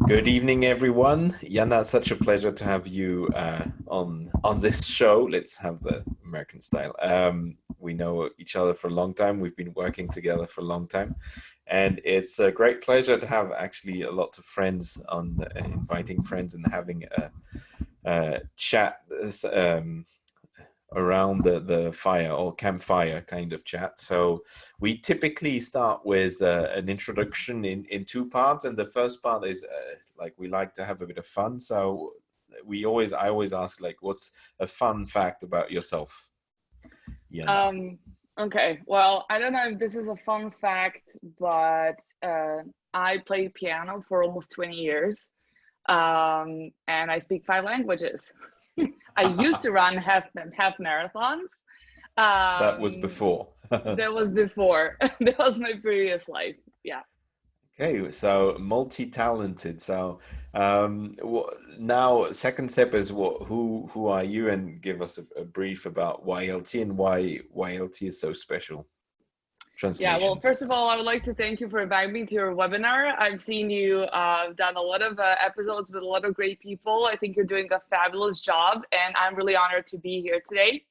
Good evening, everyone. Yana, it's such a pleasure to have you on this show. Let's have the American style. We know each other for a long time. We've been working together for a long time, and it's a great pleasure to have actually a lot of friends on, inviting friends and having a chat. Around the fire or campfire kind of chat. So we typically start with an introduction in two parts, and the first part is like we like to have a bit of fun. So I always ask like, what's a fun fact about yourself? Yeah. Um, okay, well, I don't know if this is a fun fact, but I played piano for almost 20 years, and I speak 5 languages. I used to run half marathons. That was Um, before. that was before. That was my previous life. Yeah. Okay, so multi-talented. So now, second step is who are you, and give us a brief about YLT and why YLT is so special. Yeah, well, Translations. first of all, I would like to thank you for inviting me to your webinar. I've seen you done a lot of episodes with a lot of great people. I think you're doing a fabulous job, and I'm really honored to be here today.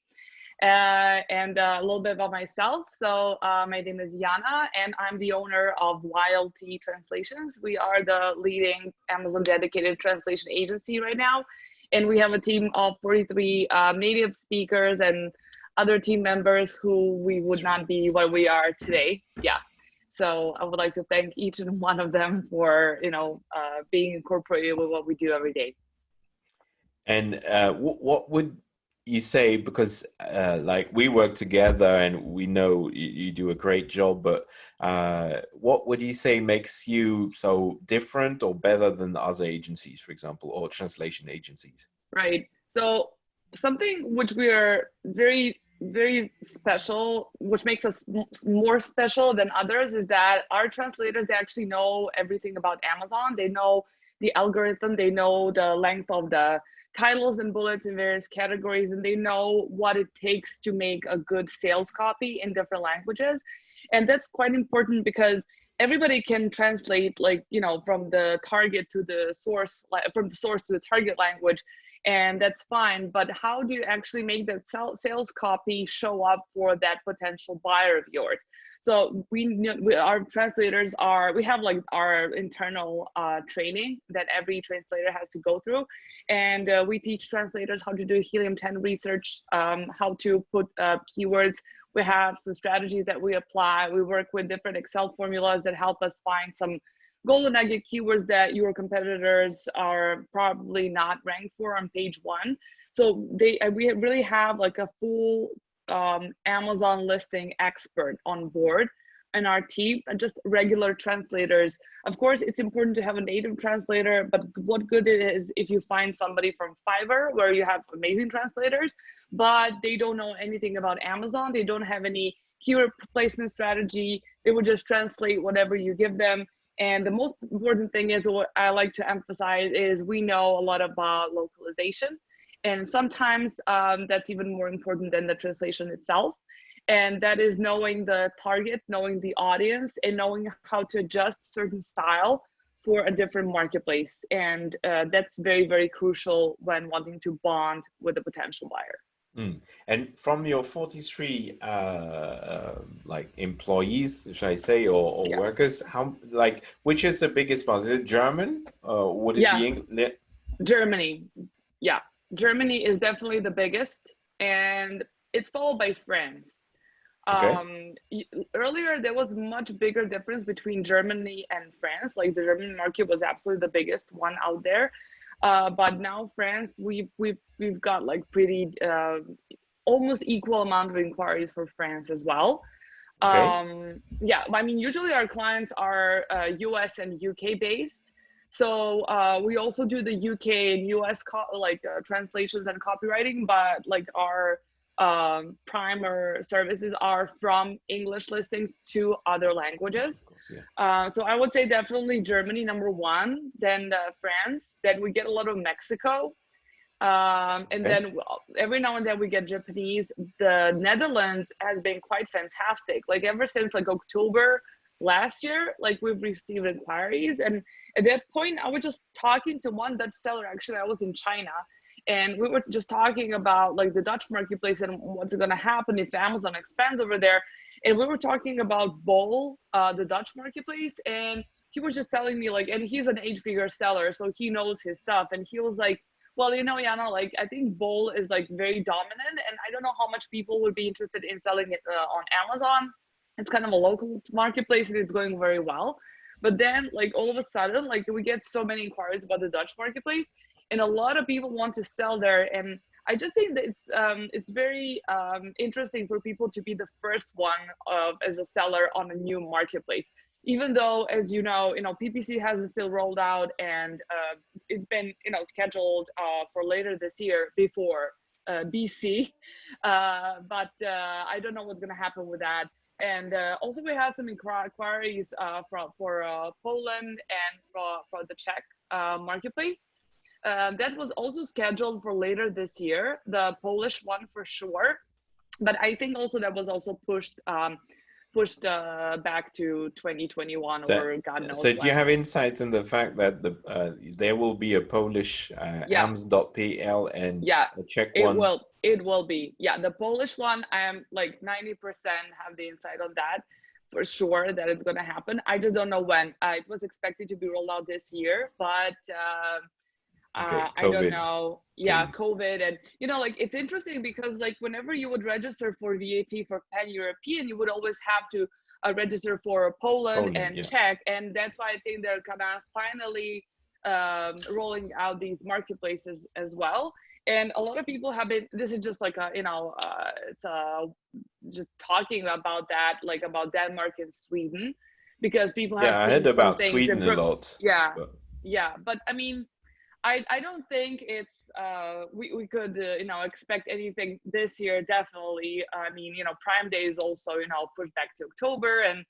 And a little bit about myself. So my name is Jana, and I'm the owner of YLT Translations. We are the leading Amazon dedicated translation agency right now. And we have a team of 43 native speakers and other team members who we would not be what we are today. Yeah. So I would like to thank each and one of them for, being incorporated with what we do every day. And what would you say? Because like we work together, and we know you do a great job. But what would you say makes you so different or better than other agencies, for example, or translation agencies? Right. So something which we are very, very special, which makes us more special than others, is that our translators, they actually know everything about Amazon. They know the algorithm, they know the length of the titles and bullets in various categories, and they know what it takes to make a good sales copy in different languages. And that's quite important because everybody can translate, like, from the target to the source, from the source to the target language, and that's fine. But how do you actually make that sales copy show up for that potential buyer of yours? So our translators we have like our internal training that every translator has to go through, and we teach translators how to do Helium 10 research, how to put keywords. We have some strategies that we apply. We work with different Excel formulas that help us find some golden nugget keywords that your competitors are probably not ranked for on page one. So we really have like a full Amazon listing expert on board in our team, and just regular translators. Of course, it's important to have a native translator, but what good it is if you find somebody from Fiverr, where you have amazing translators, but they don't know anything about Amazon. They don't have any keyword placement strategy. They would just translate whatever you give them. And the most important thing is, what I like to emphasize, is we know a lot about localization. And sometimes that's even more important than the translation itself. And that is knowing the target, knowing the audience, and knowing how to adjust certain style for a different marketplace. And that's very, very crucial when wanting to bond with a potential buyer. Mm. And from your 43 like employees, should I say, or Yeah. workers, how like which is the biggest part? Is it German? Would it Yeah. be English? Germany. Yeah. Germany is definitely the biggest, and it's followed by France. Okay. Earlier there was much bigger difference between Germany and France. Like the German market was absolutely the biggest one out there, but now France, we've got like pretty almost equal amount of inquiries for France as well. Okay. Yeah, I mean, usually our clients are US and UK based. So we also do the UK and US translations and copywriting, but like our primer services are from English listings to other Of languages. course, yeah. So I would say definitely Germany number one, then France, then we get a lot of Mexico. And Okay. then every now and then we get Japanese. The Netherlands has been quite fantastic. Like ever since like October last year, like we've received inquiries. And at that point, I was just talking to one Dutch seller. Actually, I was in China, and we were just talking about like the Dutch marketplace and what's going to happen if Amazon expands over there. And we were talking about Bol, the Dutch marketplace, and he was just telling me like, and he's an 8-figure seller, so he knows his stuff. And he was like, well, you know, Jana, like I think Bol is like very dominant, and I don't know how much people would be interested in selling it on Amazon. It's kind of a local marketplace, and it's going very well. But then, like all of a sudden, like we get so many inquiries about the Dutch marketplace, and a lot of people want to sell there. And I just think that it's very interesting for people to be the first one as a seller on a new marketplace. Even though, as you know, PPC hasn't still rolled out, and it's been scheduled for later this year before BC, but I don't know what's going to happen with that. And also we have some inquiries for Poland and for the Czech marketplace. That was also scheduled for later this year, the Polish one for sure. But I think also that was also pushed back to 2021 or God knows. So do you have insights in the fact that there will be a Polish ams.pl and a Czech one? It will be. Yeah, the Polish one, I am like 90% have the insight on that for sure that it's going to happen. I just don't know when. It was expected to be rolled out this year, but I don't know. Yeah, COVID. And like it's interesting because like whenever you would register for VAT for pan-European, you would always have to register for Poland and Czech. And that's why I think they're kind of finally rolling out these marketplaces as well. And a lot of people have been, this is just like it's just talking about that, like about Denmark and Sweden, because people have I heard about Sweden a lot. But I mean, I don't think it's we could expect anything this year. Definitely. I mean, Prime Day is also pushed back to October, and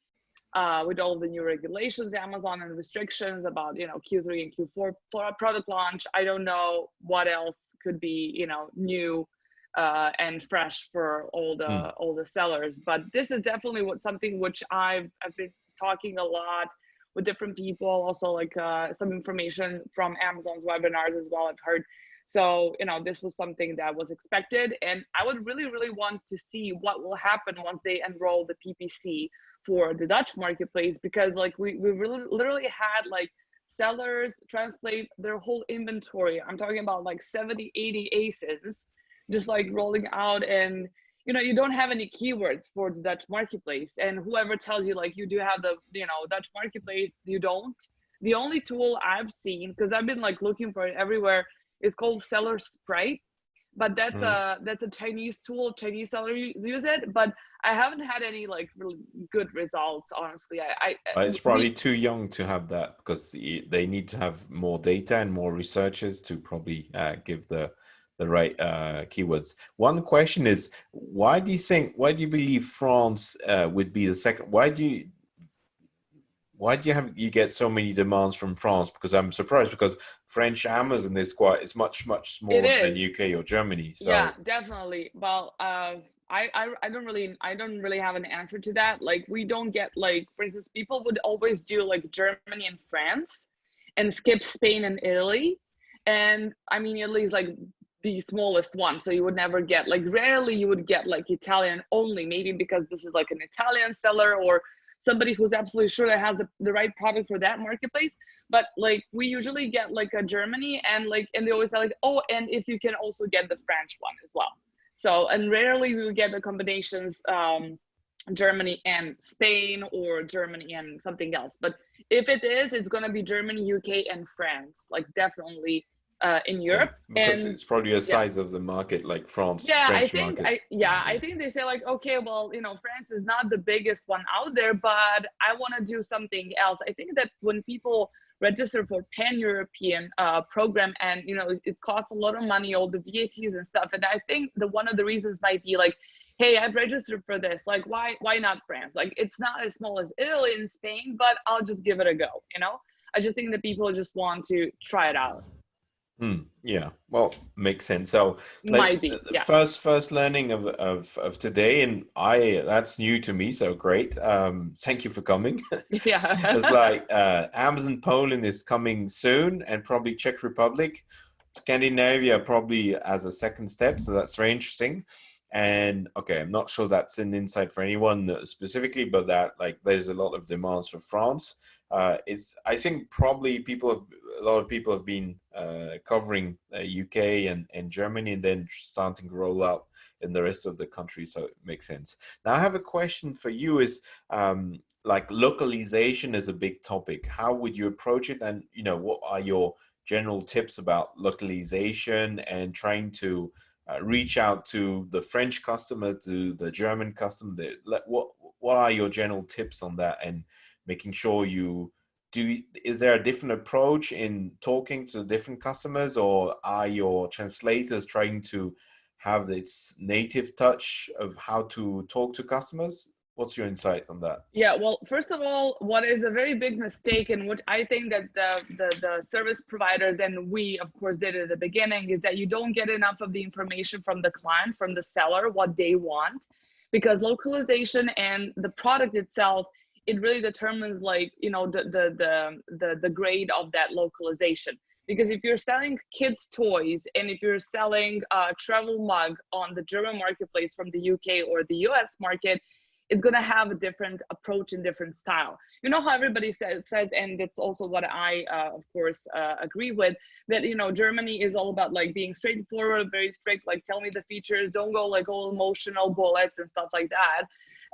with all the new regulations, Amazon, and restrictions about Q3 and Q4 product launch, I don't know what else could be new and fresh for all the sellers. But this is definitely something which I've been talking a lot with different people, also like some information from Amazon's webinars as well, I've heard. So, this was something that was expected, and I would really, really want to see what will happen once they enroll the PPC for the Dutch marketplace, because like we really literally had like sellers translate their whole inventory. I'm talking about like 70, 80 ASINs, just like rolling out, and you don't have any keywords for the Dutch marketplace. And whoever tells you like you do have the Dutch marketplace, you don't. The only tool I've seen, because I've been like looking for it everywhere, is called Seller Sprite. But that's a Chinese tool. Chinese sellers use it, but I haven't had any like really good results, honestly. It's probably too young to have that, because they need to have more data and more researchers to probably give the right keywords. One question is, why do you believe France would be the second? Why do you get so many demands from France? Because I'm surprised, because French Amazon is much smaller than UK or Germany. So. Yeah, definitely. Well, I don't really have an answer to that. Like we don't get, like, for instance, people would always do like Germany and France and skip Spain and Italy. And I mean, Italy is like the smallest one, so you would never get, like, rarely you would get like Italian only, maybe because this is like an Italian seller or somebody who's absolutely sure that has the right product for that marketplace. But like we usually get like a Germany, and they always say like, oh, and if you can also get the French one as well. So, and rarely we would get the combinations Germany and Spain, or Germany and something else. But if it is, it's going to be Germany, UK, and France, like definitely in Europe. Because it's probably the size of the market, like France. Yeah, French market. I think they say like, okay, well, France is not the biggest one out there, but I want to do something else. I think that when people register for pan-European program, and it costs a lot of money, all the VATs and stuff, and I think one of the reasons might be like, hey, I've registered for this, like why not France? Like it's not as small as Italy and Spain, but I'll just give it a go. I just think that people just want to try it out. Yeah, well, makes sense. So Might let's be, yeah. first learning of today, and I that's new to me, so great. Thank you for coming. It's Yeah. like Amazon Poland is coming soon, and probably Czech Republic, Scandinavia probably as a second step. So that's very interesting. And okay, I'm not sure that's an insight for anyone specifically, but that like there's a lot of demands for France. It's I think probably a lot of people have been covering UK and Germany, and then starting to roll out in the rest of the country. So it makes sense. Now I have a question for you: is like localization is a big topic. How would you approach it? And what are your general tips about localization and trying to reach out to the French customer, to the German customer? What are your general tips on that, and making sure you do? Is there a different approach in talking to different customers, or are your translators trying to have this native touch of how to talk to customers? What's your insight on that? Yeah, well, first of all, what is a very big mistake, and what I think that the service providers and we, of course, did at the beginning, is that you don't get enough of the information from the client, from the seller, what they want, because localization and the product itself, it really determines, like, the grade of that localization. Because if you're selling kids toys, and if you're selling a travel mug on the German marketplace from the UK or the US market, it's going to have a different approach and different style. You know how everybody says, and it's also what I, of course, agree with, that, Germany is all about like being straightforward, very strict, like tell me the features, don't go like all emotional bullets and stuff like that.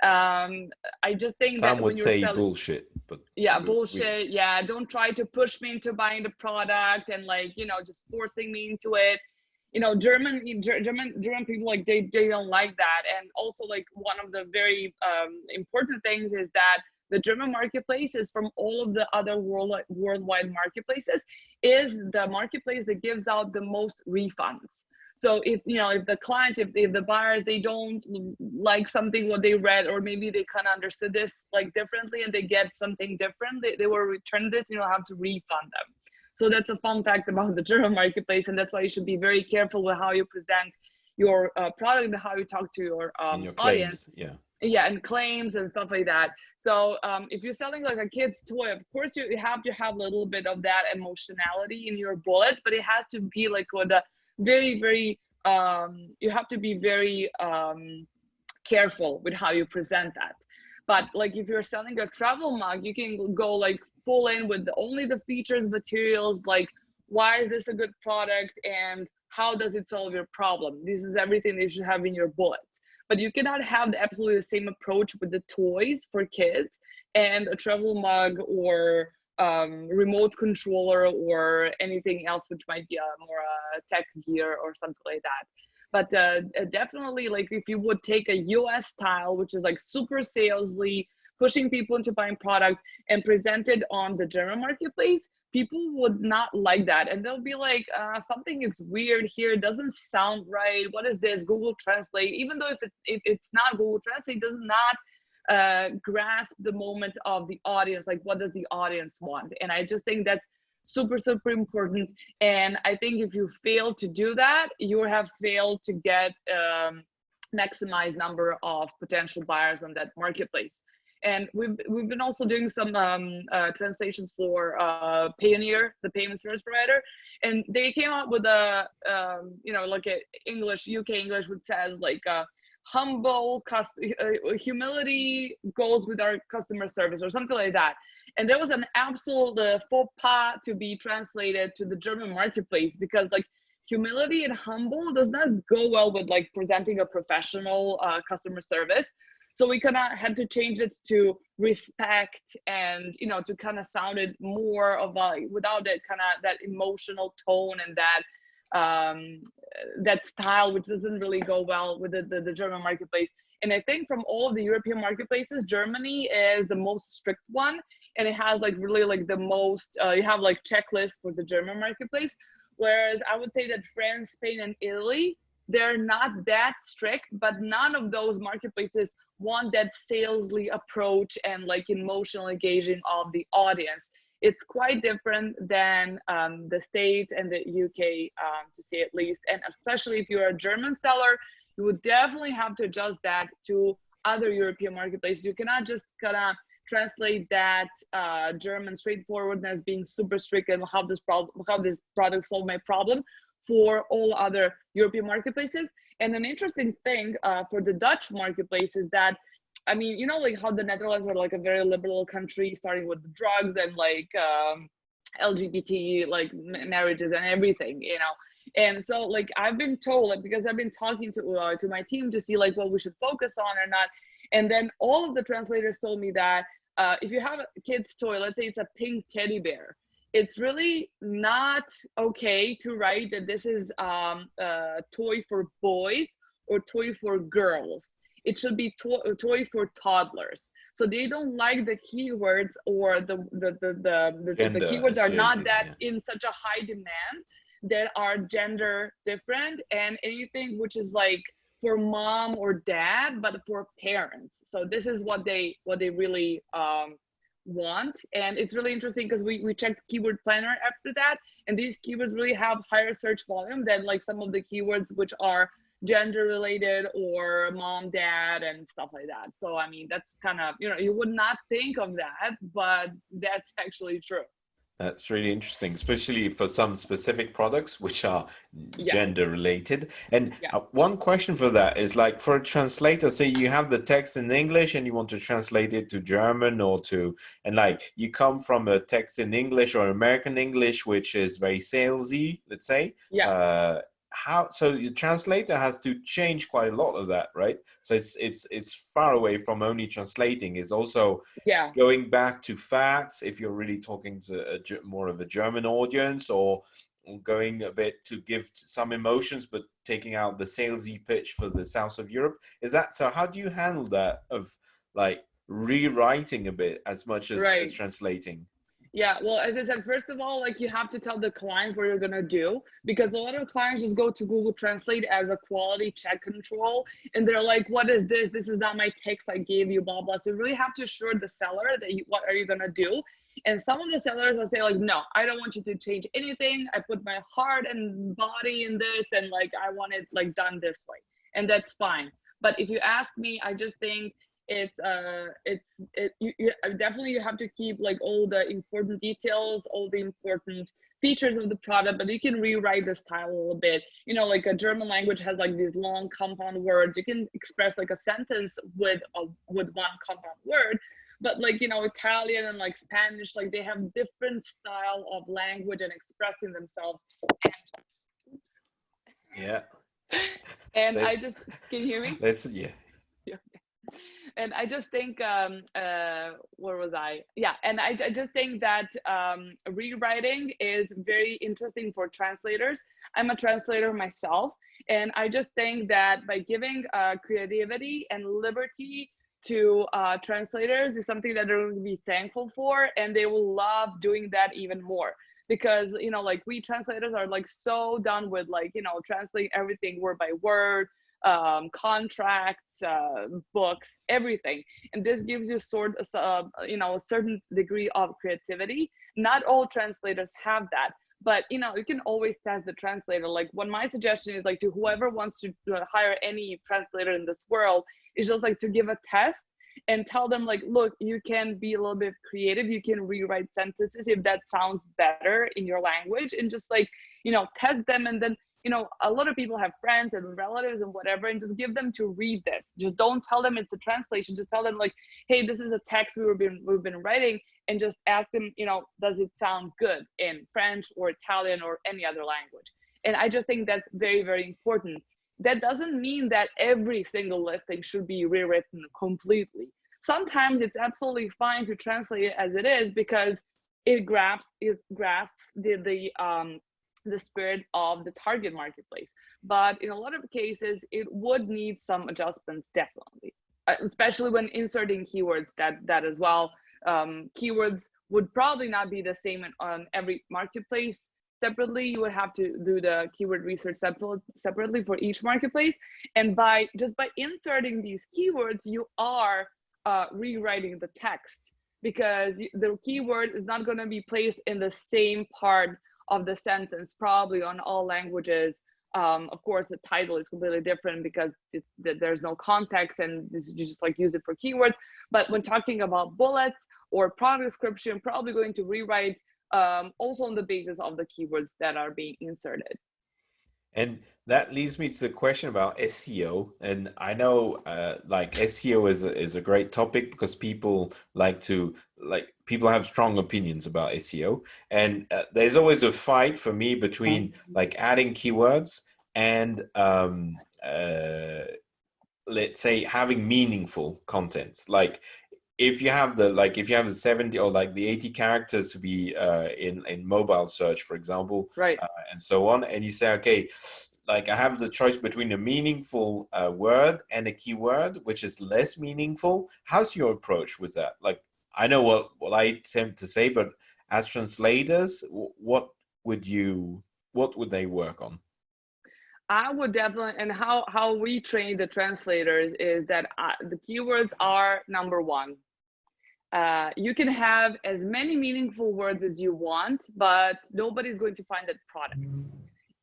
I just think Some that when would you're say selling, bullshit, but yeah, we bullshit, yeah, don't try to push me into buying the product and, like, just forcing me into it. German people, like, they don't like that. And also, like, one of the very important things is that the German marketplace is, from all of the other worldwide marketplaces, is the marketplace that gives out the most refunds. So if the clients, if the buyers, they don't like something what they read, or maybe they kind of understood this like differently and they get something different, they will return this, have to refund them. So that's a fun fact about the German marketplace, and that's why you should be very careful with how you present your product and how you talk to your in your audience. claims, yeah. Yeah, and claims and stuff like that. So if you're selling like a kid's toy, of course you have to have a little bit of that emotionality in your bullets, but it has to be like with a very, very, you have to be very careful with how you present that. But like if you're selling a travel mug, you can go like full in with only the features, materials, like why is this a good product and how does it solve your problem? This is everything that you should have in your bullets. But you cannot have absolutely the same approach with the toys for kids and a travel mug or remote controller or anything else which might be a more tech gear or something like that. But definitely, like if you would take a US style, which is like super salesly, pushing people into buying product, and present it on the German marketplace, people would not like that. And they'll be like, something is weird here, it doesn't sound right. What is this? Google Translate. Even though if it's not Google Translate, it does not grasp the moment of the audience, like what does the audience want. And I just think that's super, super important. And I think if you fail to do that, you have failed to get maximize number of potential buyers on that marketplace. And we've been also doing some translations for Payoneer, the payment service provider, and they came up with a like a English, UK English, which says like humility goes with our customer service or something like that. And there was an absolute faux pas to be translated to the German marketplace, because like humility and humble does not go well with like presenting a professional customer service. So we kind of had to change it to respect, and to kind of sound it more of a, without that kind of that emotional tone and that style, which doesn't really go well with the German marketplace. And I think from all of the European marketplaces, Germany is the most strict one, and it has like really like the most. You have like checklists for the German marketplace, whereas I would say that France, Spain, and Italy, they're not that strict, but none of those marketplaces want that salesly approach and like emotional engaging of the audience. it's quite different than the States and the UK, to say at least. And especially if you're a German seller, you would definitely have to adjust that to other European marketplaces. You cannot just kind of translate that German straightforwardness being super strict and how this product solved my problem for all other European marketplaces. And an interesting thing for the Dutch marketplace is that, I mean, you know, like how the Netherlands are like a very liberal country, starting with drugs and like LGBT like marriages and everything, you know. And so like I've been told, like, because I've been talking to my team to see like what we should focus on or not. And then all of the translators told me that if you have a kid's toy, let's say it's a pink teddy bear, it's really not okay to write that this is a toy for boys or toy for girls. It should be toy for toddlers. So they don't like the keywords, or the keywords are not that in such a high demand that are gender different, and anything which is like for mom or dad, but for parents. So this is what they really want. And it's really interesting because we checked keyword planner after that, and these keywords really have higher search volume than like some of the keywords which are gender related or mom, dad, and stuff like that. So I mean, that's kind of, you know, you would not think of that, but that's actually true. That's really interesting, especially for some specific products which are gender related. And one question for that is, like, for a translator, say you have the text in English and you want to translate it to German or to, and like you come from a text in English or American English, which is very salesy, let's say. So your translator has to change quite a lot of that, right? So it's far away from only translating. It's also going back to facts if you're really talking to more of a German audience, or going a bit to give some emotions but taking out the salesy pitch for the south of Europe. Is that so? How do you handle that, of like rewriting a bit as much as translating? Yeah, well, as I said, first of all, like you have to tell the client what you're gonna do, because a lot of clients just go to Google Translate as a quality check control, and they're like, "What is this? This is not my text I gave you." Blah blah. So you really have to assure the seller that what are you gonna do. And some of the sellers will say like, "No, I don't want you to change anything. I put my heart and body in this, and like I want it like done this way," and that's fine. But if you ask me, I just think definitely you have to keep like all the important details, all the important features of the product, but you can rewrite the style a little bit. You know, like a German language has like these long compound words. You can express like a sentence with one compound word, but like, you know, Italian and like Spanish, like they have different style of language and expressing themselves. And I just, can you hear me? And I just think, where was I? Yeah, and I just think that rewriting is very interesting for translators. I'm a translator myself, and I just think that by giving creativity and liberty to translators is something that they're going to be thankful for, and they will love doing that even more. Because, you know, like we translators are like so done with like, you know, translating everything word by word, contracts, books, everything, and this gives you you know, a certain degree of creativity. Not all translators have that, but you know, you can always test the translator. Like when my suggestion is like to whoever wants to hire any translator in this world, is just like to give a test and tell them like, look, you can be a little bit creative, you can rewrite sentences if that sounds better in your language, and just like, you know, test them. And then, you know, a lot of people have friends and relatives and whatever, and just give them to read this. Just don't tell them it's a translation. Just tell them like, hey, this is a text we've been writing, and just ask them, you know, does it sound good in French or Italian or any other language? And I just think that's very, very important. That doesn't mean that every single listing should be rewritten completely. Sometimes it's absolutely fine to translate it as it is, because it grasps the spirit of the target marketplace. But in a lot of cases, it would need some adjustments, definitely, especially when inserting keywords. That as well. Keywords would probably not be the same on every marketplace. Separately, you would have to do the keyword research separately for each marketplace. And by inserting these keywords, you are rewriting the text. because the keyword is not going to be placed in the same part of the sentence, probably on all languages. Of course, the title is completely different because there's no context, and you just like use it for keywords. But when talking about bullets or product description, probably going to rewrite also on the basis of the keywords that are being inserted. And that leads me to the question about SEO. And I know like SEO is a great topic because people people have strong opinions about SEO. And there's always a fight for me between like adding keywords and let's say having meaningful content. Like if you have the 70 or like the 80 characters to be in mobile search, for example, Right. and so on, and you say, okay, like I have the choice between a meaningful word and a keyword which is less meaningful. How's your approach with that? Like I know what I attempt to say, but as translators, what would they work on? I would definitely, and how we train the translators is that the keywords are number one. You can have as many meaningful words as you want, but nobody's going to find that product.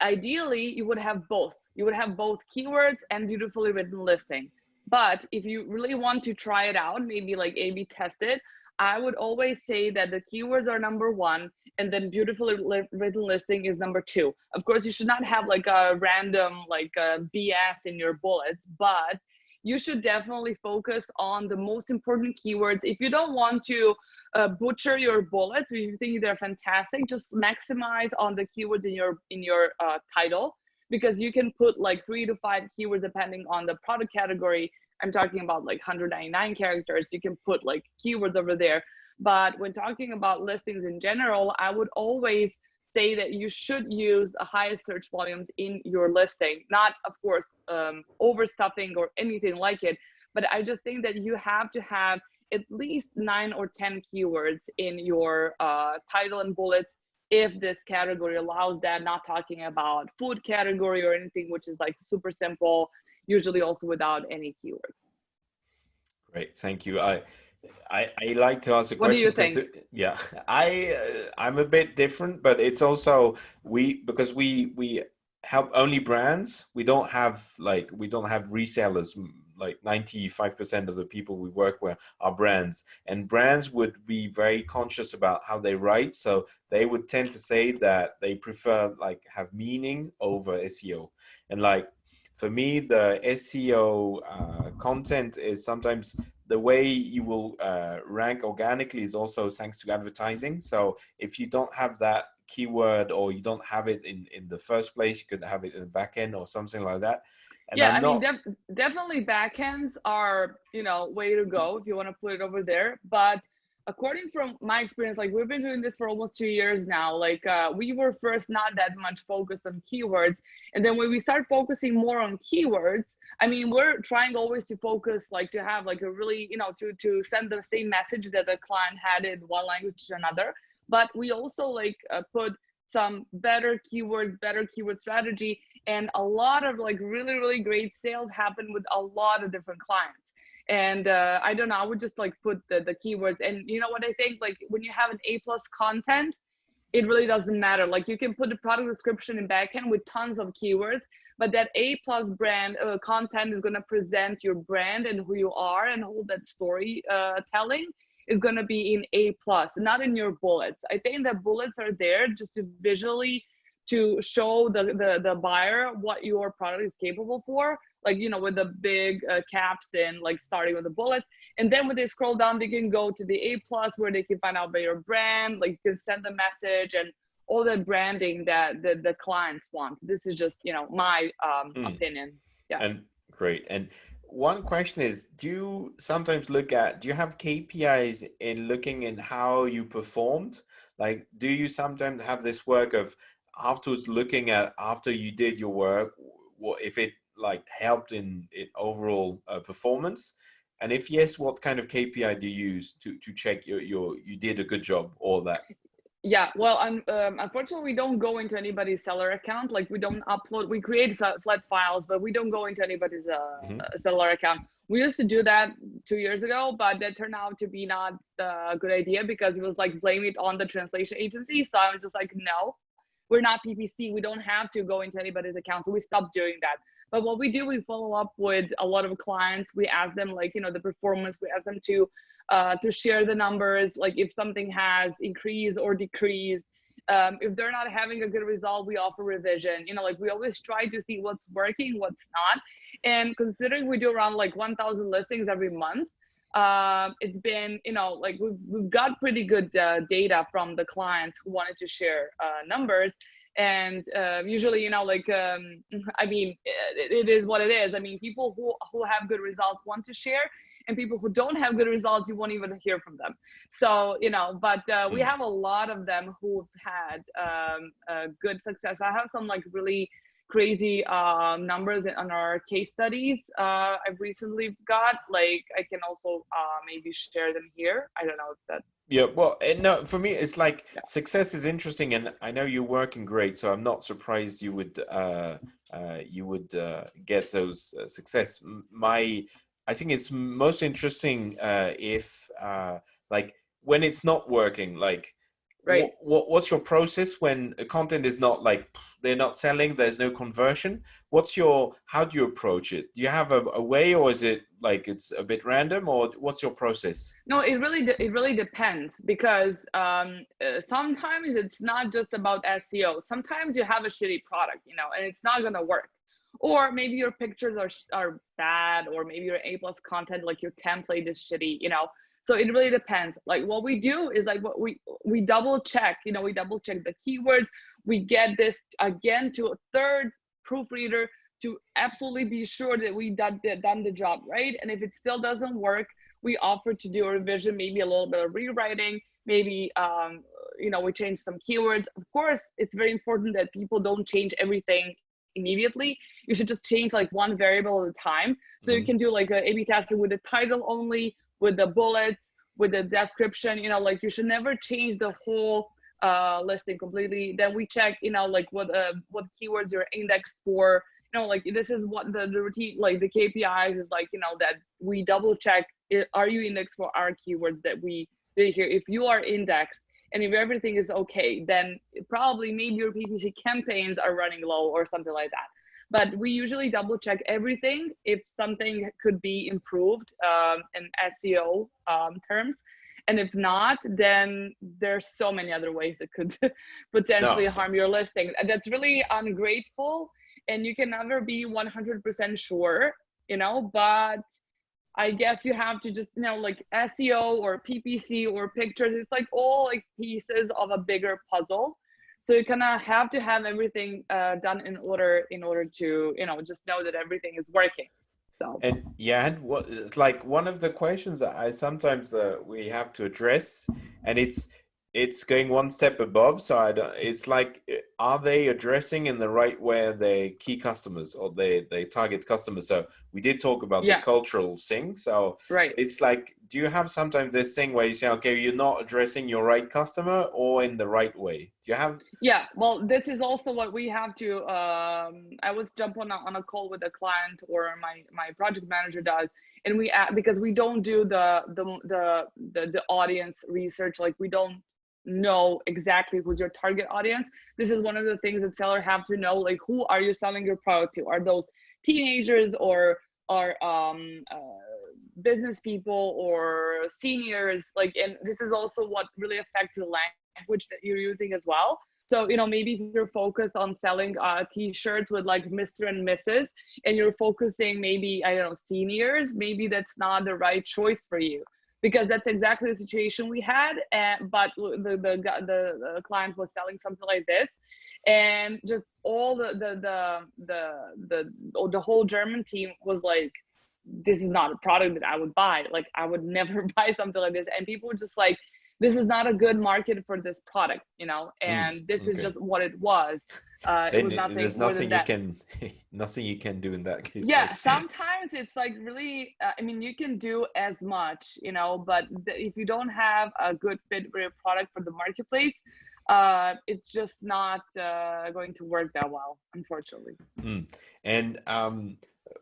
Ideally, you would have both. You would have both keywords and beautifully written listing. But if you really want to try it out, maybe like A/B test it, I would always say that the keywords are number one, and then beautifully written listing is number two. Of course, you should not have like a random like BS in your bullets, but you should definitely focus on the most important keywords. If you don't want to butcher your bullets, if you think they're fantastic, just maximize on the keywords in your title, because you can put like 3 to 5 keywords depending on the product category. I'm talking about like 199 characters. You can put like keywords over there. But when talking about listings in general, I would always say that you should use the highest search volumes in your listing, not of course overstuffing or anything like it, but I just think that you have to have at least 9 or 10 keywords in your title and bullets if this category allows that, not talking about food category or anything which is like super simple, usually also without any keywords. Great, thank you. I like to ask a What do question you because think? yeah, I'm a bit different, but it's also because we help only brands. We don't have resellers. Like 95% of the people we work with are brands, and brands would be very conscious about how they write. So they would tend to say that they prefer like have meaning over SEO, and like for me, the SEO content is sometimes the way you will rank organically is also thanks to advertising. So if you don't have that keyword or you don't have it in the first place, you could have it in the back end or something like that. And Yeah, I'm I mean, not. definitely backends are, way to go if you want to put it over there. But according from my experience, like we've been doing this for almost 2 years now. Like we were first not that much focused on keywords, and then when we start focusing more on keywords, I mean, we're trying always to focus, like to have like a really, to send the same message that the client had in one language to another. But we also like put some better keywords, better keyword strategy, and a lot of like really, really great sales happen with a lot of different clients. And I don't know, I would just like put the keywords. And you know what I think, like when you have an A+ content, it really doesn't matter. Like you can put a product description in backend with tons of keywords, but that A+ brand content is going to present your brand and who you are, and all that story telling is going to be in A+, not in your bullets. I think that bullets are there just to visually to show the buyer what your product is capable for, like, with the big caps and like starting with the bullets. And then when they scroll down, they can go to the A+ where they can find out about your brand, like you can send the message and all that branding that the clients want. This is just, my opinion. Yeah. And great. And one question is, do you sometimes do you have KPIs in looking in how you performed? Like, do you sometimes have this work of afterwards looking at after you did your work, what if it like helped in overall performance? And if yes, what kind of KPI do you use to check you did a good job or that? Yeah, well, unfortunately, we don't go into anybody's seller account. Like we don't upload, we create flat files, but we don't go into anybody's Mhm. seller account. We used to do that 2 years ago, but that turned out to be not a good idea because it was like blame it on the translation agency. So I was just like, no, we're not PPC. We don't have to go into anybody's account. So we stopped doing that. But what we do, we follow up with a lot of clients. We ask them like, you know, the performance, we ask them to share the numbers, like if something has increased or decreased. If they're not having a good result, we offer revision. You know, like we always try to see what's working, what's not. And considering we do around like 1,000 listings every month, it's been, you know, like we've got pretty good data from the clients who wanted to share numbers. And usually, you know, like, I mean, it is what it is. I mean, people who have good results want to share, and people who don't have good results, you won't even hear from them. So, you know, but we have a lot of them who've had good success. I have some like really crazy numbers on our case studies I've recently got. Like, I can also maybe share them here. I don't know if that. Yeah, well, no, for me, it's like Yeah. success is interesting, and I know you're working great, so I'm not surprised you would get those success. I think it's most interesting if like when it's not working, like Right. what's your process when content is not like they're not selling, there's no conversion? How do you approach it? Do you have a way, or is it like it's a bit random, or what's your process? No, it really depends because sometimes it's not just about SEO. Sometimes you have a shitty product, you know, and it's not gonna work. Or maybe your pictures are bad, or maybe your A+ content, like your template is shitty, you know. So it really depends. Like what we do is like what we double check, you know, we double check the keywords. We get this again to a third proofreader to absolutely be sure that we done the job right. And if it still doesn't work, we offer to do a revision, maybe a little bit of rewriting, maybe you know, we change some keywords. Of course, it's very important that people don't change everything immediately. You should just change like one variable at a time. So you can do like a A/B testing with the title only, with the bullets, with the description. You know, like you should never change the whole listing completely. Then we check, you know, like what keywords you're indexed for. You know, like this is what the routine, like the KPIs is like, you know, that we double check, are you indexed for our keywords that we did here? If you are indexed and if everything is okay, then probably maybe your PPC campaigns are running low or something like that. But we usually double check everything if something could be improved in SEO terms. And if not, then there's so many other ways that could potentially harm your listing. That's really ungrateful, and you can never be 100% sure, you know, but I guess you have to just, you know, like SEO or PPC or pictures, it's like all like pieces of a bigger puzzle. So you kind of have to have everything done in order to, you know, just know that everything is working. So. And yeah, and it's like one of the questions that I sometimes we have to address, and it's going one step above. So I don't. It's like, are they addressing in the right way their key customers, or they target customers? So we did talk about the cultural thing. So right. It's like, do you have sometimes this thing where you say, okay, you're not addressing your right customer or in the right way? Do you have? Yeah, well, this is also what we have to. I was jump on a call with a client, or my project manager does, and we because we don't do the audience research, like we don't know exactly who's your target audience. This is one of the things that sellers have to know, like who are you selling your product to? Are those teenagers or are business people or seniors? Like, and this is also what really affects the language that you're using as well. So, you know, maybe if you're focused on selling t-shirts with like Mr. and Mrs. and you're focusing maybe, I don't know, seniors, maybe that's not the right choice for you, because that's exactly the situation we had. But the client was selling something like this, and just all the whole German team was like, this is not a product that I would buy. Like, I would never buy something like this. And people were just like, this is not a good market for this product, you know, and this is just what it was. It was nothing there's more nothing than that. nothing you can do in that case. Yeah, sometimes it's like really, I mean, you can do as much, you know, but if you don't have a good fit for your product for the marketplace, it's just not going to work that well, unfortunately. And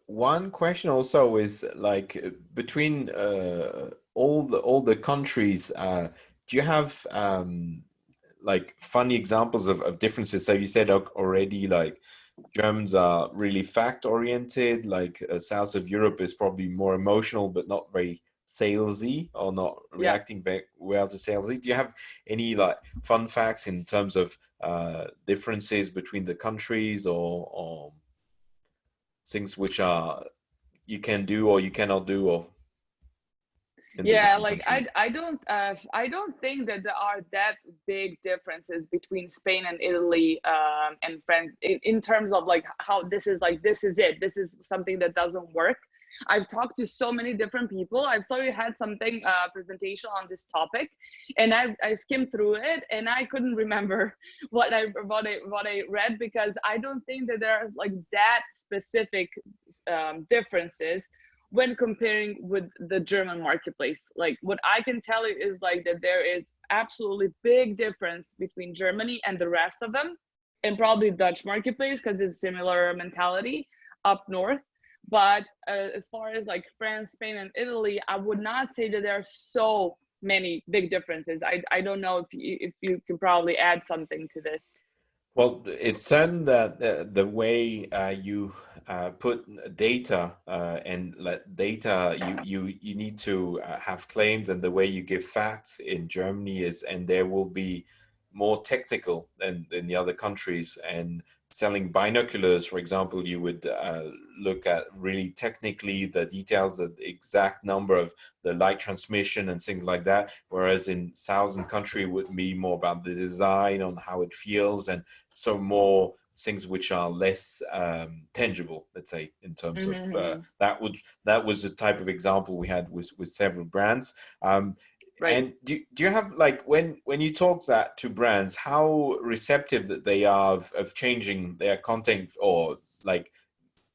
one question also is like between all the countries, do you have like funny examples of differences? So you said already like Germans are really fact oriented, like south of Europe is probably more emotional but not very salesy or not Yeah. reacting very well to salesy. Do you have any like fun facts in terms of differences between the countries, or things which are you can do or you cannot do or in the Yeah, different like countries? I don't think that there are that big differences between Spain and Italy and France in terms of like how this is like this is it. This is something that doesn't work. I've talked to so many different people. I saw you had something presentation on this topic, and I skimmed through it, and I couldn't remember what I read, because I don't think that there are like that specific differences when comparing with the German marketplace. Like what I can tell you is like that there is absolutely big difference between Germany and the rest of them, and probably Dutch marketplace because it's similar mentality up north. But as far as like France, Spain, and Italy, I would not say that there are so many big differences. I don't know if you can probably add something to this. Well, it's certain that the way you put data and let data, you need to have claims, and the way you give facts in Germany is, and there will be more technical than in the other countries. And selling binoculars, for example, you would look at really technically the details, the exact number of the light transmission and things like that. Whereas in southern country would be more about the design on how it feels, and so more things which are less tangible, let's say, in terms of Mm-hmm. that was the type of example we had with several brands. Right. And do you have like when you talk that to brands, how receptive that they are of changing their content or like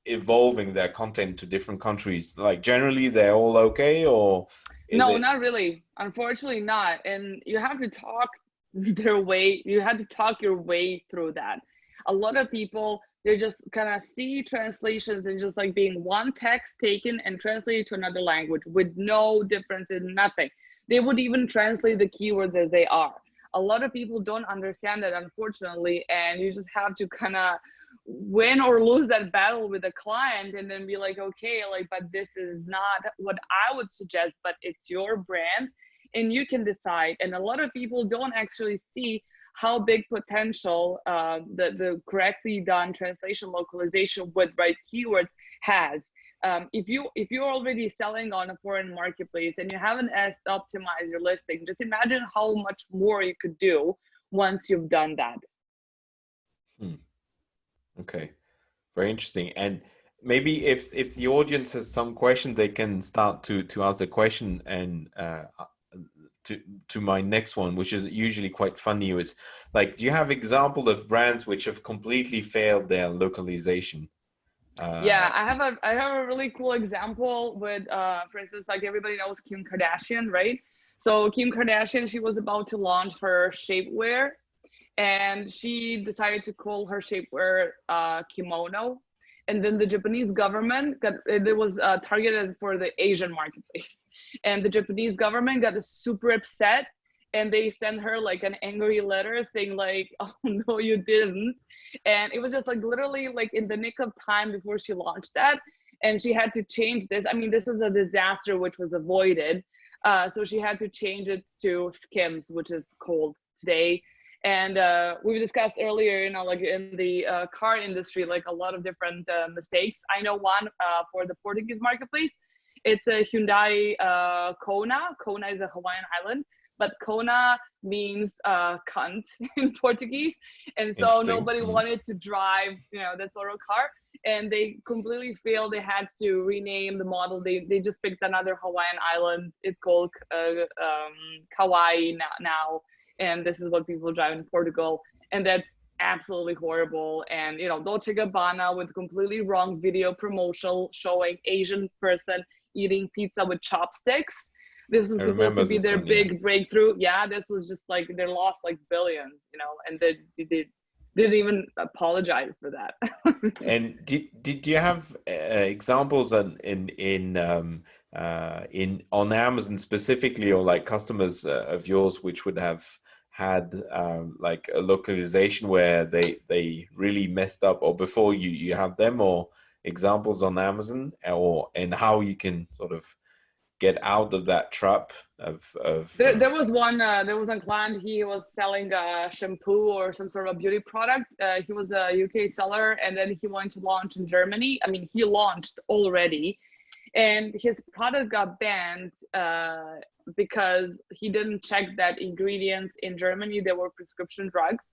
evolving their content to different countries? Like generally they're all okay, or is No, it? not really. Unfortunately, not. And you have to talk their way, you have to talk your way through that. A lot of people, they just kind of see translations and just like being one text taken and translated to another language with no difference in nothing. They would even translate the keywords as they are. A lot of people don't understand that, unfortunately, and you just have to kind of win or lose that battle with a client and then be like, okay, like, but this is not what I would suggest, but it's your brand and you can decide. And a lot of people don't actually see how big potential the correctly done translation localization with right keywords has. If you're already selling on a foreign marketplace and you haven't optimized your listing, just imagine how much more you could do once you've done that. Hmm. Okay, very interesting. And maybe if the audience has some question, they can start to ask a question, and to my next one, which is usually quite funny, is like, do you have example of brands which have completely failed their localization? Yeah, Uh, I have a really cool example with for instance, like everybody knows Kim Kardashian, right? So Kim Kardashian, she was about to launch her shapewear, and she decided to call her shapewear kimono. And then the Japanese government got, it was targeted for the Asian marketplace, and the Japanese government got super upset, and they sent her like an angry letter saying like, oh no you didn't. And it was just like literally like in the nick of time before she launched that, and she had to change this. I mean, this is a disaster which was avoided. So she had to change it to Skims, which is called today. And we discussed earlier, you know, like in the car industry, like a lot of different mistakes. I know one for the Portuguese marketplace. It's a Hyundai Kona. Kona is a Hawaiian island, but Kona means cunt in Portuguese. And so Interesting. nobody wanted to drive, you know, that sort of car. And they completely failed. They had to rename the model. They just picked another Hawaiian island. It's called Kauai now. And this is what people drive in Portugal. And that's absolutely horrible. And, you know, Dolce Gabbana with completely wrong video promotional showing Asian person eating pizza with chopsticks. This I was supposed to remember be this their one. Yeah. big breakthrough. Yeah, this was just like they lost like billions, you know, and they did. didn't even apologize for that. And did you have examples in on Amazon specifically, or like customers of yours which would have had like a localization where they really messed up, or before you have them, or examples on Amazon, or and how you can sort of get out of that trap of There was one client. He was selling a shampoo or some sort of beauty product. He was a UK seller, and then he wanted to launch in Germany. I mean, he launched already, and his product got banned because he didn't check that ingredients in Germany, they were prescription drugs,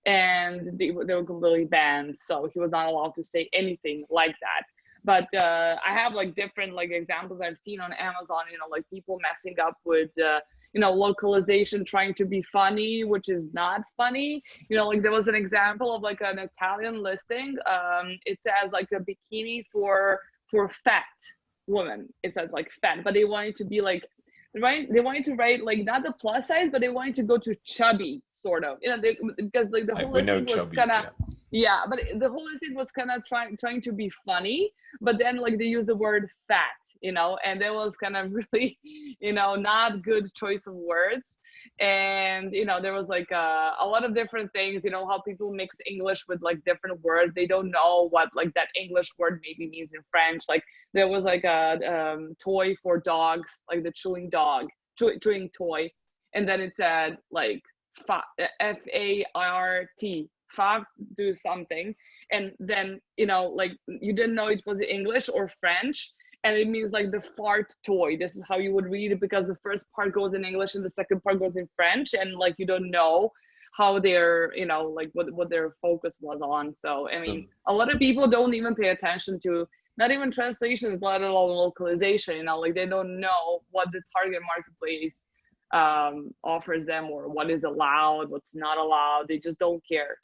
and they were completely banned. So he was not allowed to say anything like that. But I have like different like examples I've seen on Amazon, you know, like people messing up with you know, localization, trying to be funny, which is not funny. You know, like there was an example of like an Italian listing. It says like a bikini for fat woman. It says like fat, but they wanted to be like, right, they wanted to write like not the plus size, but they wanted to go to chubby, sort of, you know, because like the whole we know listing was chubby, kind of, yeah. yeah, but the whole listing was kind of trying to be funny, but then like they used the word fat, you know, and that was kind of really, you know, not good choice of words. And you know, there was like a lot of different things, you know, how people mix English with like different words. They don't know what like that English word maybe means in French. Like there was like a toy for dogs, like the chewing dog, chewing toy, and then it said like FART, fart, do something, and then you know, like you didn't know it was English or French, and it means like the fart toy. This is how you would read it, because the first part goes in English and the second part goes in French, and like you don't know how their, you know, like what their focus was on. So I mean, So a lot of people don't even pay attention to not even translations, let alone localization. You know, like they don't know what the target marketplace offers them, or what is allowed, what's not allowed. They just don't care.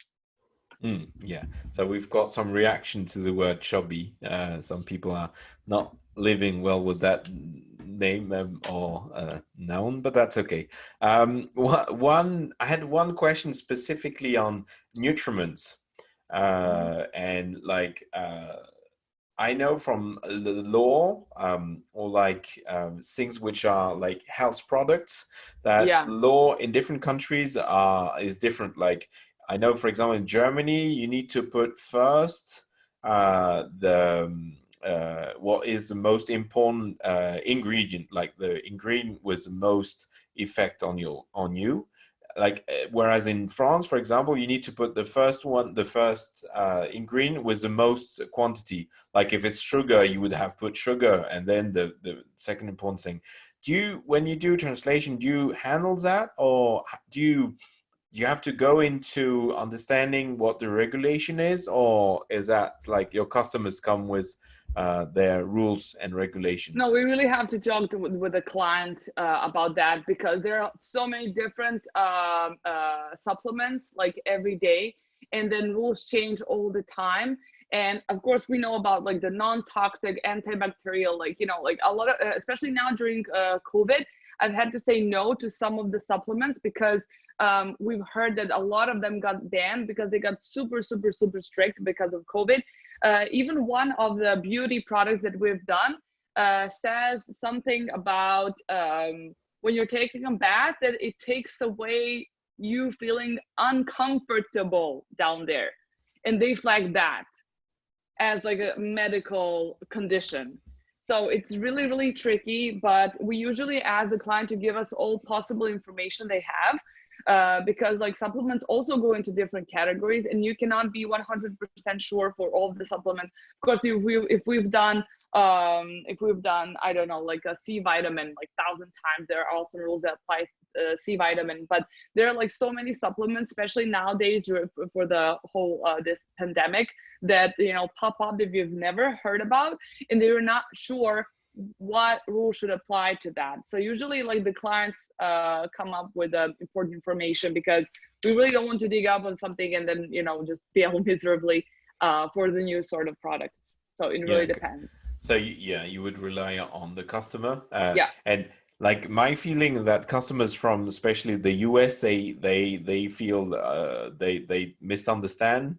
yeah, so we've got some reaction to the word chubby. Some people are not living well with that name or noun, but that's okay. I had one question specifically on nutriments, and like I know from the law, or like things which are like health products, that Yeah, law in different countries is different. Like I know, for example, in Germany, you need to put first what is the most important ingredient, like the ingredient with the most effect on you. Like whereas in France, for example, you need to put the first ingredient with the most quantity. Like if it's sugar, you would have put sugar, and then the second important thing. When you do translation, do you handle that, or do you have to go into understanding what the regulation is, or is that like your customers come with their rules and no, regulations? we really have to talk with the client about that, because there are so many different supplements like every day, and then rules change all the time. And of course, we know about like the non-toxic antibacterial, like, you know, like a lot of, especially now during COVID, I've had to say no to some of the supplements, because we've heard that a lot of them got banned because they got super, super, super strict because of COVID. Even one of the beauty products that we've done says something about when you're taking a bath, that it takes away you feeling uncomfortable down there. And they flag that as like a medical condition. So it's really, really tricky, but we usually ask the client to give us all possible information they have, because like supplements also go into different categories, and you cannot be 100% sure for all of the supplements. Of course, if we've done I don't know, like a C vitamin like 1,000 times, there are also rules that apply C vitamin, but there are like so many supplements, especially nowadays for the whole this pandemic, that, you know, pop up that you've never heard about, and they're not sure what rule should apply to that. So usually like the clients come up with important information, because we really don't want to dig up on something and then, you know, just fail miserably for the new sort of products. So it Yeah. really depends. So yeah, you would rely on the customer, Yeah. and Like my feeling that customers from especially the US, they feel they misunderstand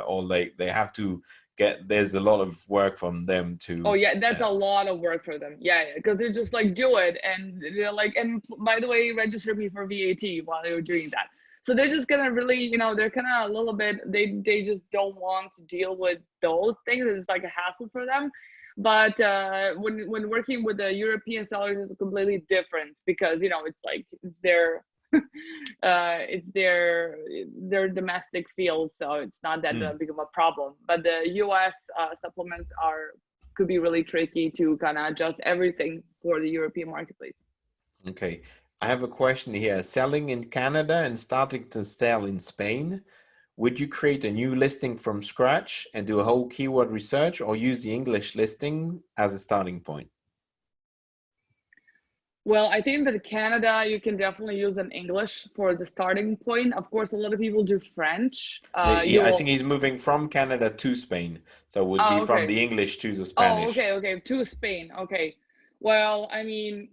or they have to get, there's a lot of work from them Oh to yeah, that's a lot of work for them. Yeah, because they're just like do it, and they're like, and by the way, register me for VAT while they're doing that. So they're just gonna really, you know, they're kind of a little bit. They just don't want to deal with those things. It's like a hassle for them. But when working with the European sellers, it's completely different because you know it's like it's their it's their domestic field, so it's not that Mm. big of a problem. But the US supplements are could be really tricky to kind of adjust everything for the European marketplace. Okay. I have a question here. Selling in Canada and starting to sell in Spain, would you create a new listing from scratch and do a whole keyword research, or use the English listing as a starting point? Well, I think that Canada, you can definitely use an English for the starting point. Of course, a lot of people do French. I think he's moving from Canada to Spain. So it would be Oh, from okay. the English to the Oh, Spanish. okay, okay. To Spain. Okay. Well, I mean,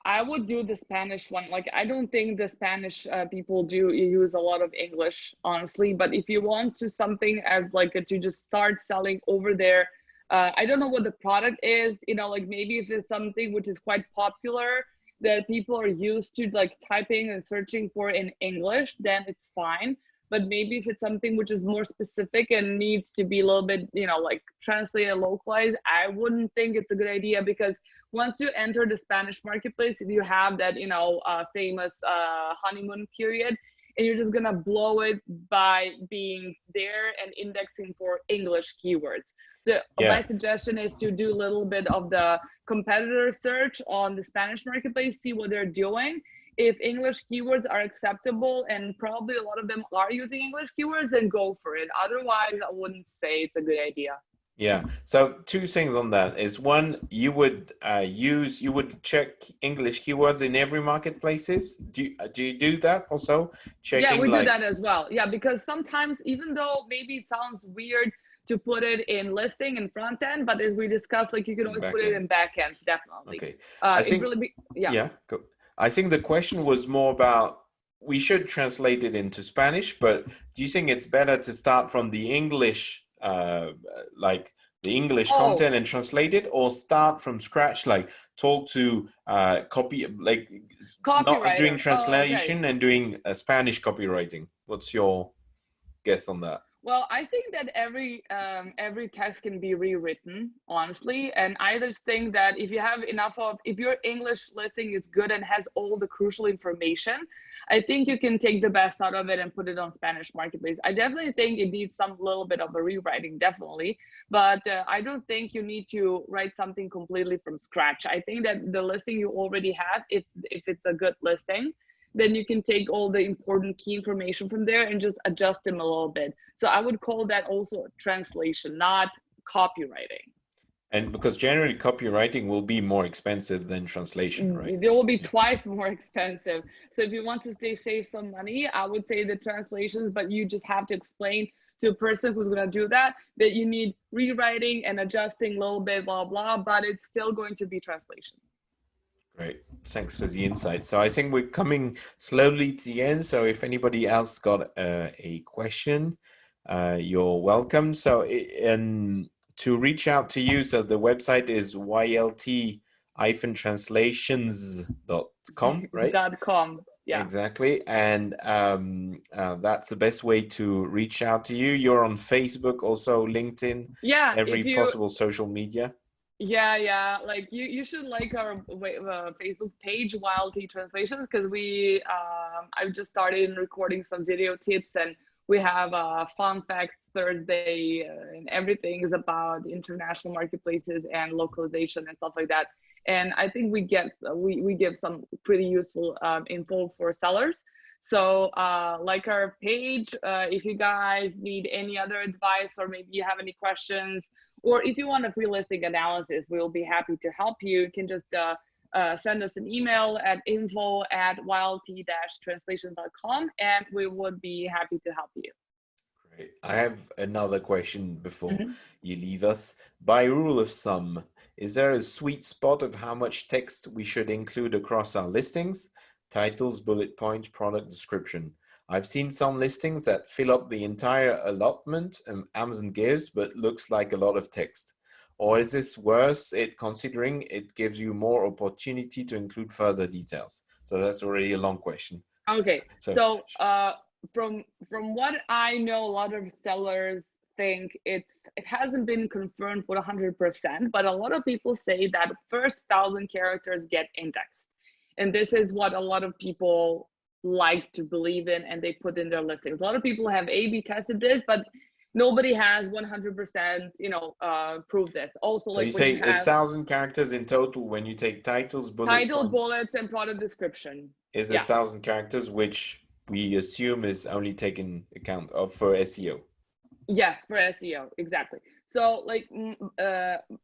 I would do the Spanish one. Like, I don't think the Spanish people do use a lot of English, honestly. But if you want to something as like to just start selling over there, I don't know what the product is. You know, like maybe if it's something which is quite popular that people are used to like typing and searching for in English, then it's fine. But maybe if it's something which is more specific and needs to be a little bit, you know, like translated, localized, I wouldn't think it's a good idea because once you enter the Spanish marketplace, if you have that, you know, famous honeymoon period, and you're just gonna blow it by being there and indexing for English keywords. So Yeah. my suggestion is to do a little bit of the competitor search on the Spanish marketplace, see what they're doing. If English keywords are acceptable, and probably a lot of them are using English keywords, then go for it. Otherwise, I wouldn't say it's a good idea. Yeah. So two things on that is one, you would check English keywords in every marketplaces. Do you do that also? Yeah, Checking we do like that as well. Yeah, because sometimes, even though maybe it sounds weird to put it in listing and front end, but as we discussed, like you can in always put it backend. in back ends, definitely. Okay. I It think really yeah. yeah, go. I think the question was more about we should translate it into Spanish, but do you think it's better to start from the English like the English Oh, content and translate it, or start from scratch, like talk to copy, like not doing copywriter. Oh, okay. translation and doing Spanish copywriting? What's your guess on that? Well, I think that every text can be rewritten, honestly. And I just think that if you have enough of, if your English listing is good and has all the crucial information, I think you can take the best out of it and put it on Spanish marketplace. I definitely think it needs some little bit of a rewriting, definitely. But I don't think you need to write something completely from scratch. I think that the listing you already have, if it's a good listing, then you can take all the important key information from there and just adjust them a little bit. So I would call that also translation, not copywriting. And because generally copywriting will be more expensive than translation, right? They will be Yeah. twice more expensive. So if you want to save some money, I would say the translations, but you just have to explain to a person who's going to do that you need rewriting and adjusting a little bit, blah, blah, but it's still going to be translation. Great. Thanks for the insight. So I think we're coming slowly to the end. So if anybody else got a question, you're welcome. So and to reach out to you, so the website is ylt-translations.com, right? .com. Yeah. Exactly. And that's the best way to reach out to you. You're on Facebook, also LinkedIn, Yeah. every If you, possible social media. yeah, like you should like our Facebook page, Wild Tea Translations, because we I've just started recording some video tips, and we have fun facts Thursday, and everything is about international marketplaces and localization and stuff like that. And I think we give some pretty useful info for sellers. So like our page, if you guys need any other advice, or maybe you have any questions, or if you want a free listing analysis, we'll be happy to help you. You can just send us an email at info@ylt-translation.com, and we would be happy to help you. Great. I have another question before Mhm. you leave us. By rule of thumb, Is there a sweet spot of how much text we should include across our listings? Titles, bullet points, product description. I've seen some listings that fill up the entire allotment Amazon gives, but looks like a lot of text. Or is this worse, considering it gives you more opportunity to include further details? So that's already a long question. Okay, so from what I know, a lot of sellers think it hasn't been confirmed for 100%, but a lot of people say that first 1,000 characters get indexed, and this is what a lot of people like to believe in, and they put in their listings. A lot of people have A/B tested this, but nobody has 100%, proved this. Also, so like you when say you have 1,000 characters in total when you take titles, title, points, bullets, and product description. is Yeah. 1,000 characters, which we assume is only taken account of for SEO. Yes, for SEO, exactly. So like,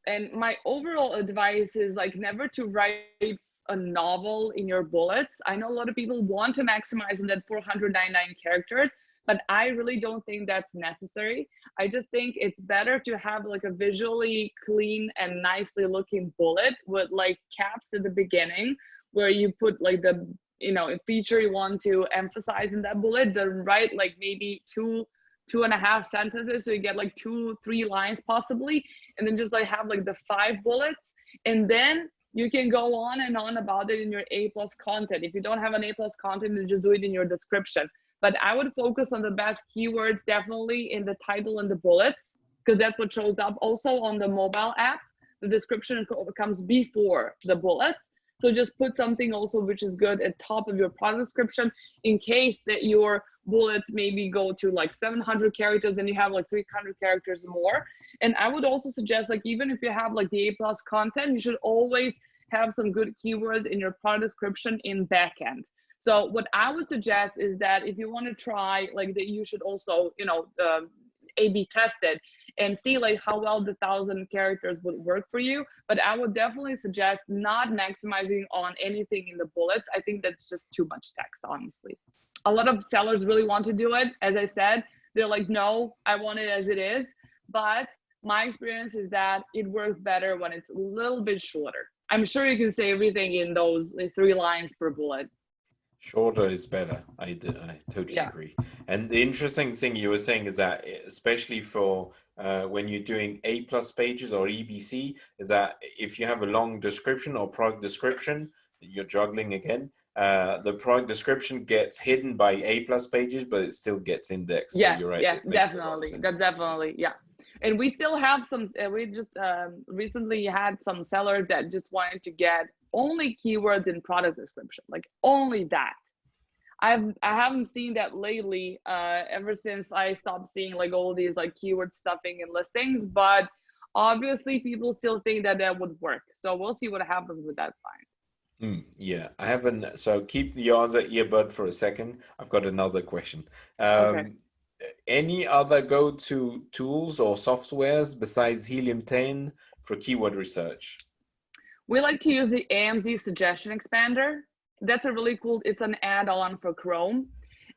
and my overall advice is like never to write a novel in your bullets. I know a lot of people want to maximize on that 499 characters, but I really don't think that's necessary. I just think it's better to have like a visually clean and nicely looking bullet with like caps at the beginning, where you put like the, a feature you want to emphasize in that bullet, then write like maybe two and a half sentences, so you get like 2-3 lines possibly, and then just like have like the 5 bullets, and then you can go on and on about it in your A+ content. If you don't have an A+ content, then just do it in your description. But I would focus on the best keywords definitely in the title and the bullets, because that's what shows up. Also on the mobile app, the description comes before the bullets. So just put something also which is good at top of your product description, in case that your bullets maybe go to like 700 characters and you have like 300 characters more. And I would also suggest, like, even if you have like the A+ content, you should always have some good keywords in your product description in backend. So what I would suggest is that if you want to try, like, that you should also, A/B test it and see like how well the 1,000 characters would work for you. But I would definitely suggest not maximizing on anything in the bullets. I think that's just too much text, honestly. A lot of sellers really want to do it. As I said, they're like, no, I want it as it is. But my experience is that it works better when it's a little bit shorter. I'm sure you can say everything in those 3 lines per bullet. Shorter is better. I totally agree. And the interesting thing you were saying is that, especially for when you're doing A+ pages or EBC, is that if you have a long description or product description, you're juggling again. The product description gets hidden by A+ pages, but it still gets indexed. Yes, so you're right. Yeah, definitely. That's definitely, yeah. And we still have some, we just recently had some sellers that just wanted to get only keywords in product description, like only that. I haven't seen that lately, ever since I stopped seeing like all these like keyword stuffing in listings, but obviously people still think that that would work. So we'll see what happens with that find. Yeah, I haven't. So keep your other earbud for a second. I've got another question. Okay. Any other go-to tools or softwares besides Helium 10 for keyword research? We like to use the AMZ suggestion expander. That's a really cool, it's an add-on for Chrome,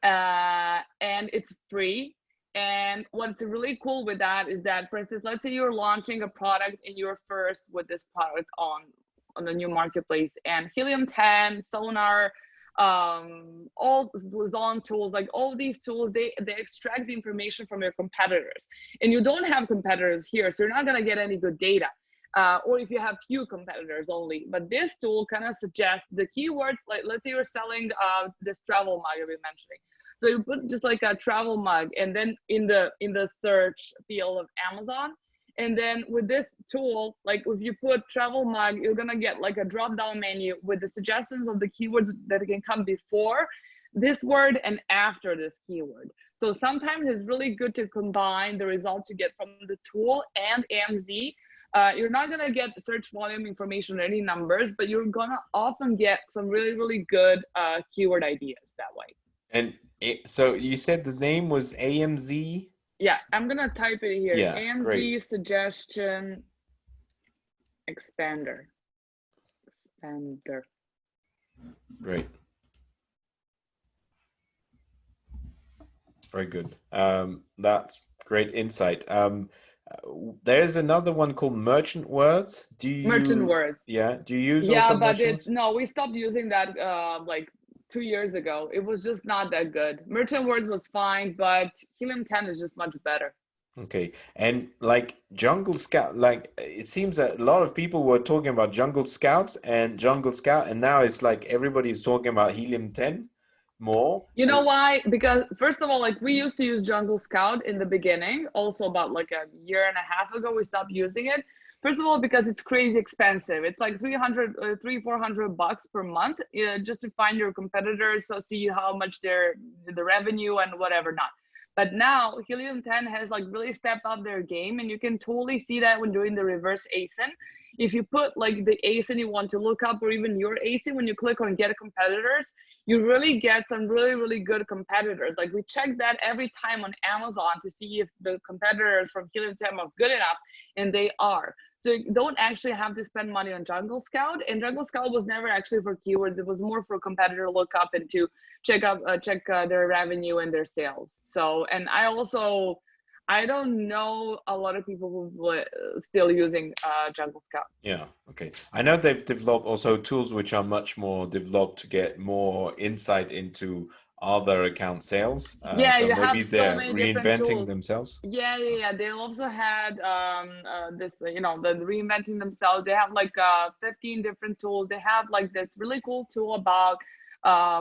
and it's free. And what's really cool with that is that, for instance, let's say you're launching a product and you're first with this product on the new marketplace, and Helium 10, Sonar, all Zone tools, like all these tools, they extract the information from your competitors, and you don't have competitors here, so you're not going to get any good data. Or if you have few competitors only. But this tool kind of suggests the keywords, like let's say you're selling this travel mug I've been mentioning. So you put just like a travel mug, and then in the search field of Amazon, and then with this tool, like if you put travel mug, you're gonna get like a drop down menu with the suggestions of the keywords that can come before this word and after this keyword. So sometimes it's really good to combine the results you get from the tool and AMZ. You're not going to get search volume information or any numbers, but you're going to often get some really, really good keyword ideas that way. And so you said the name was AMZ? Yeah, I'm going to type it here. Yeah, AMZ great. Suggestion Expander. Great. Very good. That's great insight. There's another one called Merchant Words. Merchant words. Yeah, do you use Yeah, also but Merchant Words? no, we stopped using that like 2 years ago. It was just not that good. Merchant words was fine, but Helium 10 is just much better. Okay. And like Jungle Scout, like it seems that a lot of people were talking about Jungle Scout, and now it's like everybody's talking about Helium 10 more. You know why? Because first of all, like we used to use Jungle Scout in the beginning. Also, about like a year and a half ago, we stopped using it. First of all, because it's crazy expensive. It's like 400 bucks per month just to find your competitors, so see how much the revenue and whatever not. But now Helium 10 has like really stepped up their game, and you can totally see that when doing the reverse ASIN. If you put like the ASIN you want to look up, or even your ASIN, when you click on get competitors, you really get some really, really good competitors. Like we check that every time on Amazon to see if the competitors from Helium 10 are good enough, and they are. So you don't actually have to spend money on Jungle Scout, and Jungle Scout was never actually for keywords. It was more for competitor lookup and to check their revenue and their sales. So, and I don't know a lot of people who still using Jungle Scout. Yeah, okay. I know they've developed also tools which are much more developed to get more insight into other account sales. Yeah, So you have maybe so they're many different reinventing tools. themselves. Yeah. They also had this, the reinventing themselves. They have like 15 different tools. They have like this really cool tool about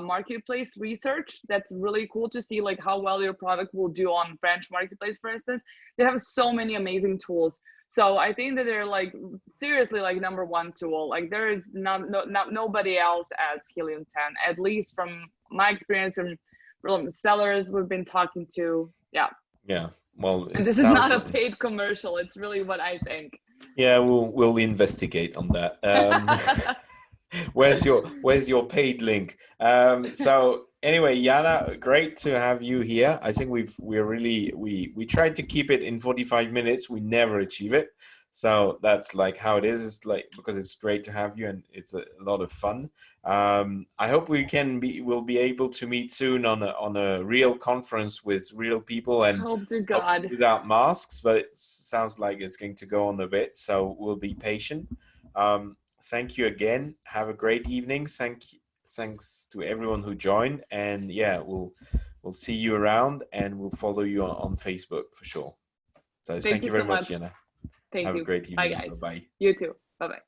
marketplace research. That's really cool to see like how well your product will do on French marketplace, for instance. They have so many amazing tools. So I think that they're like seriously like number one tool. Like there is nobody else as Helium 10, at least from my experience and from sellers we've been talking to. Yeah. Yeah. Well, And it this is sounds not a like paid commercial. It's really what I think. yeah, we'll investigate on that. Where's your paid link? So anyway, Jana, great to have you here. I think we tried to keep it in 45 minutes. We never achieve it. So that's like how it is. It's like because it's great to have you and it's a lot of fun. I hope we'll be able to meet soon on a real conference with real people and Hope to hopefully God. without masks, but it sounds like it's going to go on a bit. So we'll be patient. Thank you again. Have a great evening. Thanks to everyone who joined. And yeah, we'll see you around and we'll follow you on Facebook for sure. So Thank thank you you very so much, much. Jenna. Thank Have a you. great Bye, evening. guys. Bye bye. You too. Bye bye.